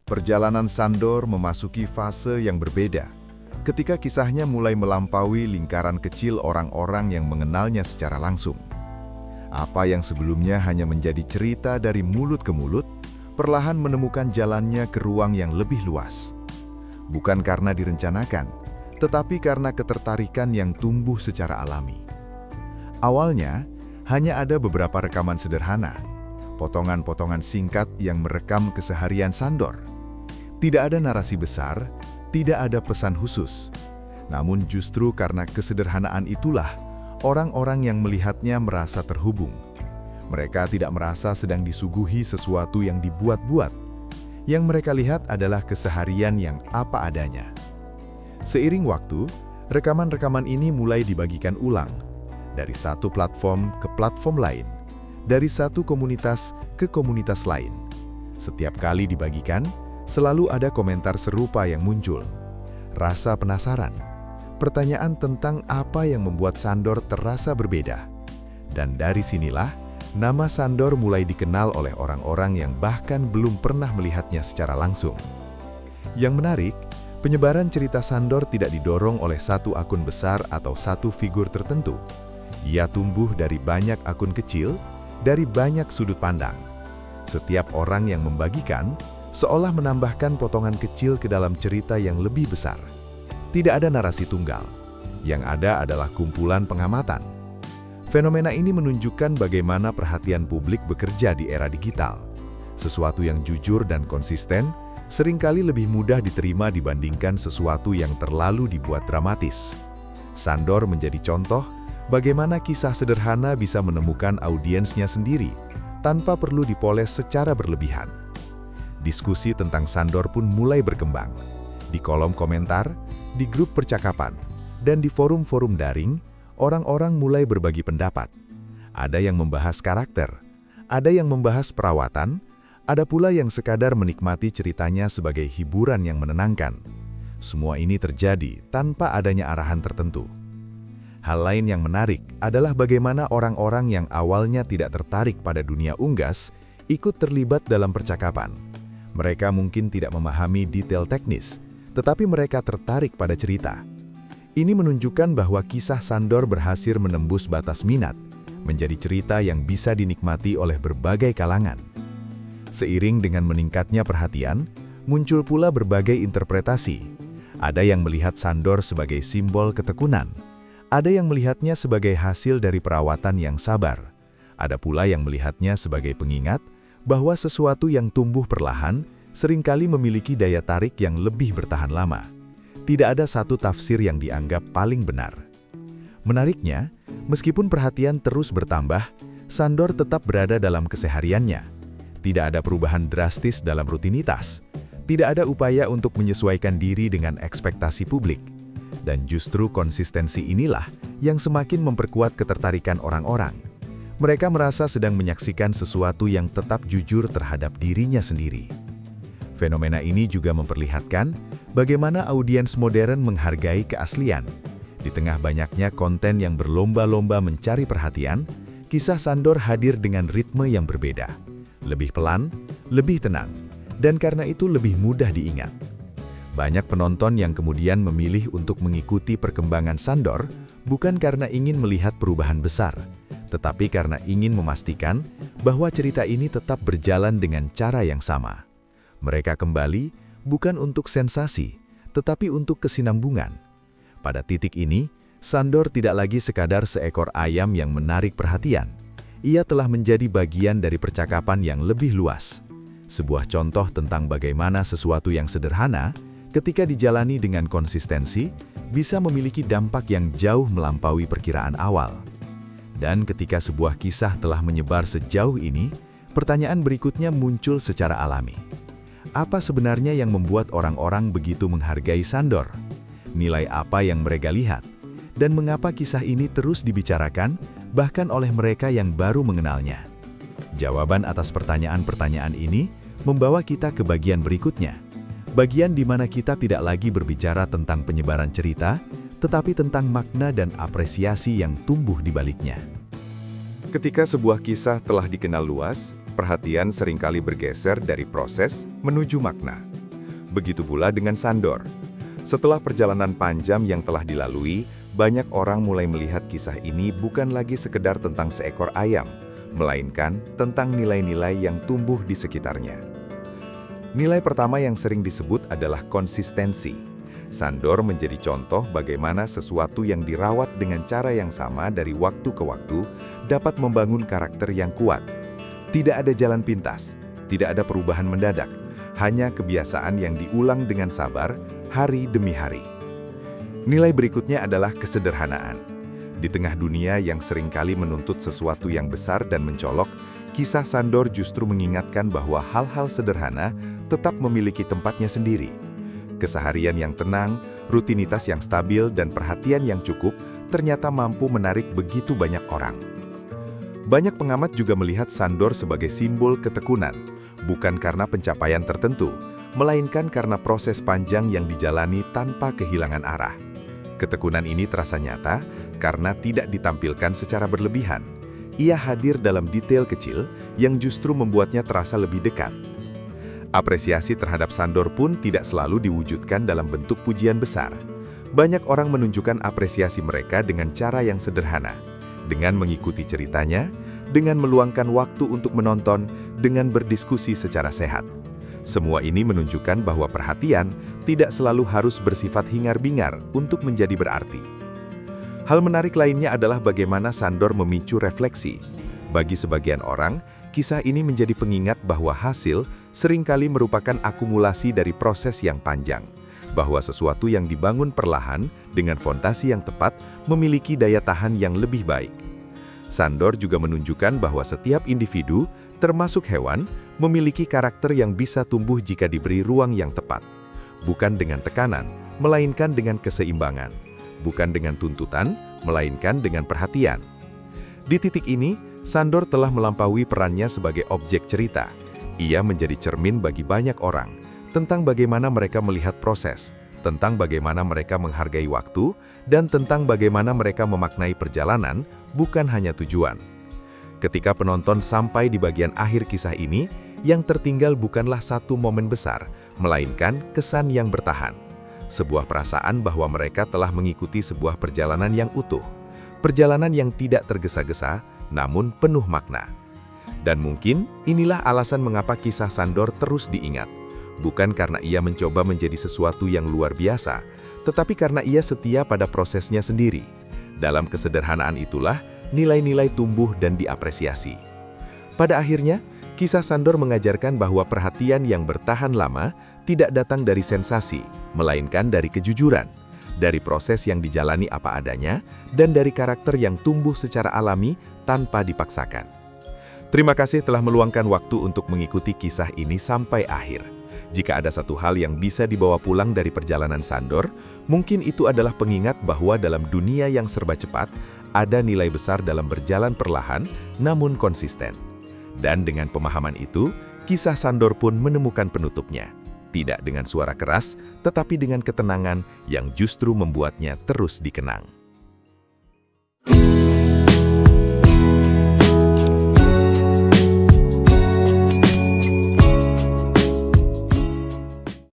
Perjalanan Sandor memasuki fase yang berbeda, ketika kisahnya mulai melampaui lingkaran kecil orang-orang yang mengenalnya secara langsung. Apa yang sebelumnya hanya menjadi cerita dari mulut ke mulut, perlahan menemukan jalannya ke ruang yang lebih luas. Bukan karena direncanakan, tetapi karena ketertarikan yang tumbuh secara alami. Awalnya, hanya ada beberapa rekaman sederhana, potongan-potongan singkat yang merekam keseharian Sandor. Tidak ada narasi besar, tidak ada pesan khusus. Namun justru karena kesederhanaan itulah, orang-orang yang melihatnya merasa terhubung. Mereka tidak merasa sedang disuguhi sesuatu yang dibuat-buat. Yang mereka lihat adalah keseharian yang apa adanya. Seiring waktu, rekaman-rekaman ini mulai dibagikan ulang, dari satu platform ke platform lain, dari satu komunitas ke komunitas lain. Setiap kali dibagikan, selalu ada komentar serupa yang muncul. Rasa penasaran, pertanyaan tentang apa yang membuat Sandor terasa berbeda. Dan dari sinilah, nama Sandor mulai dikenal oleh orang-orang yang bahkan belum pernah melihatnya secara langsung. Yang menarik, penyebaran cerita Sandor tidak didorong oleh satu akun besar atau satu figur tertentu. Ia tumbuh dari banyak akun kecil, dari banyak sudut pandang. Setiap orang yang membagikan, seolah menambahkan potongan kecil ke dalam cerita yang lebih besar. Tidak ada narasi tunggal. Yang ada adalah kumpulan pengamatan. Fenomena ini menunjukkan bagaimana perhatian publik bekerja di era digital. Sesuatu yang jujur dan konsisten seringkali lebih mudah diterima dibandingkan sesuatu yang terlalu dibuat dramatis. Sandor menjadi contoh bagaimana kisah sederhana bisa menemukan audiensnya sendiri tanpa perlu dipoles secara berlebihan. Diskusi tentang Sandor pun mulai berkembang. Di kolom komentar, di grup percakapan, dan di forum-forum daring, orang-orang mulai berbagi pendapat. Ada yang membahas karakter, ada yang membahas perawatan, ada pula yang sekadar menikmati ceritanya sebagai hiburan yang menenangkan. Semua ini terjadi tanpa adanya arahan tertentu. Hal lain yang menarik adalah bagaimana orang-orang yang awalnya tidak tertarik pada dunia unggas ikut terlibat dalam percakapan. Mereka mungkin tidak memahami detail teknis, tetapi mereka tertarik pada cerita. Ini menunjukkan bahwa kisah Sandor berhasil menembus batas minat, menjadi cerita yang bisa dinikmati oleh berbagai kalangan. Seiring dengan meningkatnya perhatian, muncul pula berbagai interpretasi. Ada yang melihat Sandor sebagai simbol ketekunan, ada yang melihatnya sebagai hasil dari perawatan yang sabar, ada pula yang melihatnya sebagai pengingat bahwa sesuatu yang tumbuh perlahan seringkali memiliki daya tarik yang lebih bertahan lama. Tidak ada satu tafsir yang dianggap paling benar. Menariknya, meskipun perhatian terus bertambah, Sandor tetap berada dalam kesehariannya. Tidak ada perubahan drastis dalam rutinitas. Tidak ada upaya untuk menyesuaikan diri dengan ekspektasi publik. Dan justru konsistensi inilah yang semakin memperkuat ketertarikan orang-orang. Mereka merasa sedang menyaksikan sesuatu yang tetap jujur terhadap dirinya sendiri. Fenomena ini juga memperlihatkan bagaimana audiens modern menghargai keaslian. Di tengah banyaknya konten yang berlomba-lomba mencari perhatian, kisah Sandor hadir dengan ritme yang berbeda. Lebih pelan, lebih tenang, dan karena itu lebih mudah diingat. Banyak penonton yang kemudian memilih untuk mengikuti perkembangan Sandor bukan karena ingin melihat perubahan besar, tetapi karena ingin memastikan bahwa cerita ini tetap berjalan dengan cara yang sama. Mereka kembali bukan untuk sensasi, tetapi untuk kesinambungan. Pada titik ini, Sandor tidak lagi sekadar seekor ayam yang menarik perhatian. Ia telah menjadi bagian dari percakapan yang lebih luas. Sebuah contoh tentang bagaimana sesuatu yang sederhana, ketika dijalani dengan konsistensi, bisa memiliki dampak yang jauh melampaui perkiraan awal. Dan ketika sebuah kisah telah menyebar sejauh ini, pertanyaan berikutnya muncul secara alami. Apa sebenarnya yang membuat orang-orang begitu menghargai Sandor? Nilai apa yang mereka lihat? Dan mengapa kisah ini terus dibicarakan, bahkan oleh mereka yang baru mengenalnya? Jawaban atas pertanyaan-pertanyaan ini membawa kita ke bagian berikutnya. Bagian di mana kita tidak lagi berbicara tentang penyebaran cerita, tetapi tentang makna dan apresiasi yang tumbuh di baliknya. Ketika sebuah kisah telah dikenal luas, perhatian seringkali bergeser dari proses menuju makna. Begitu pula dengan Sandor. Setelah perjalanan panjang yang telah dilalui, banyak orang mulai melihat kisah ini bukan lagi sekedar tentang seekor ayam, melainkan tentang nilai-nilai yang tumbuh di sekitarnya. Nilai pertama yang sering disebut adalah konsistensi. Sandor menjadi contoh bagaimana sesuatu yang dirawat dengan cara yang sama dari waktu ke waktu dapat membangun karakter yang kuat. Tidak ada jalan pintas, tidak ada perubahan mendadak, hanya kebiasaan yang diulang dengan sabar, hari demi hari. Nilai berikutnya adalah kesederhanaan. Di tengah dunia yang seringkali menuntut sesuatu yang besar dan mencolok, kisah Sandor justru mengingatkan bahwa hal-hal sederhana tetap memiliki tempatnya sendiri. Keseharian yang tenang, rutinitas yang stabil, dan perhatian yang cukup ternyata mampu menarik begitu banyak orang. Banyak pengamat juga melihat Sandor sebagai simbol ketekunan, bukan karena pencapaian tertentu, melainkan karena proses panjang yang dijalani tanpa kehilangan arah. Ketekunan ini terasa nyata karena tidak ditampilkan secara berlebihan. Ia hadir dalam detail kecil yang justru membuatnya terasa lebih dekat. Apresiasi terhadap Sandor pun tidak selalu diwujudkan dalam bentuk pujian besar. Banyak orang menunjukkan apresiasi mereka dengan cara yang sederhana, dengan mengikuti ceritanya, dengan meluangkan waktu untuk menonton, dengan berdiskusi secara sehat. Semua ini menunjukkan bahwa perhatian tidak selalu harus bersifat hingar-bingar untuk menjadi berarti. Hal menarik lainnya adalah bagaimana Sandor memicu refleksi. Bagi sebagian orang, kisah ini menjadi pengingat bahwa hasil seringkali merupakan akumulasi dari proses yang panjang, bahwa sesuatu yang dibangun perlahan dengan fondasi yang tepat memiliki daya tahan yang lebih baik. Sandor juga menunjukkan bahwa setiap individu, termasuk hewan, memiliki karakter yang bisa tumbuh jika diberi ruang yang tepat. Bukan dengan tekanan, melainkan dengan keseimbangan. Bukan dengan tuntutan, melainkan dengan perhatian. Di titik ini, Sandor telah melampaui perannya sebagai objek cerita. Ia menjadi cermin bagi banyak orang, tentang bagaimana mereka melihat proses, tentang bagaimana mereka menghargai waktu, dan tentang bagaimana mereka memaknai perjalanan, bukan hanya tujuan. Ketika penonton sampai di bagian akhir kisah ini, yang tertinggal bukanlah satu momen besar, melainkan kesan yang bertahan. Sebuah perasaan bahwa mereka telah mengikuti sebuah perjalanan yang utuh. Perjalanan yang tidak tergesa-gesa, namun penuh makna. Dan mungkin inilah alasan mengapa kisah Sandor terus diingat. Bukan karena ia mencoba menjadi sesuatu yang luar biasa, tetapi karena ia setia pada prosesnya sendiri. Dalam kesederhanaan itulah, nilai-nilai tumbuh dan diapresiasi. Pada akhirnya, kisah Sandor mengajarkan bahwa perhatian yang bertahan lama tidak datang dari sensasi, melainkan dari kejujuran, dari proses yang dijalani apa adanya, dan dari karakter yang tumbuh secara alami tanpa dipaksakan. Terima kasih telah meluangkan waktu untuk mengikuti kisah ini sampai akhir. Jika ada satu hal yang bisa dibawa pulang dari perjalanan Sandor, mungkin itu adalah pengingat bahwa dalam dunia yang serba cepat, ada nilai besar dalam berjalan perlahan, namun konsisten. Dan dengan pemahaman itu, kisah Sandor pun menemukan penutupnya. Tidak dengan suara keras, tetapi dengan ketenangan yang justru membuatnya terus dikenang.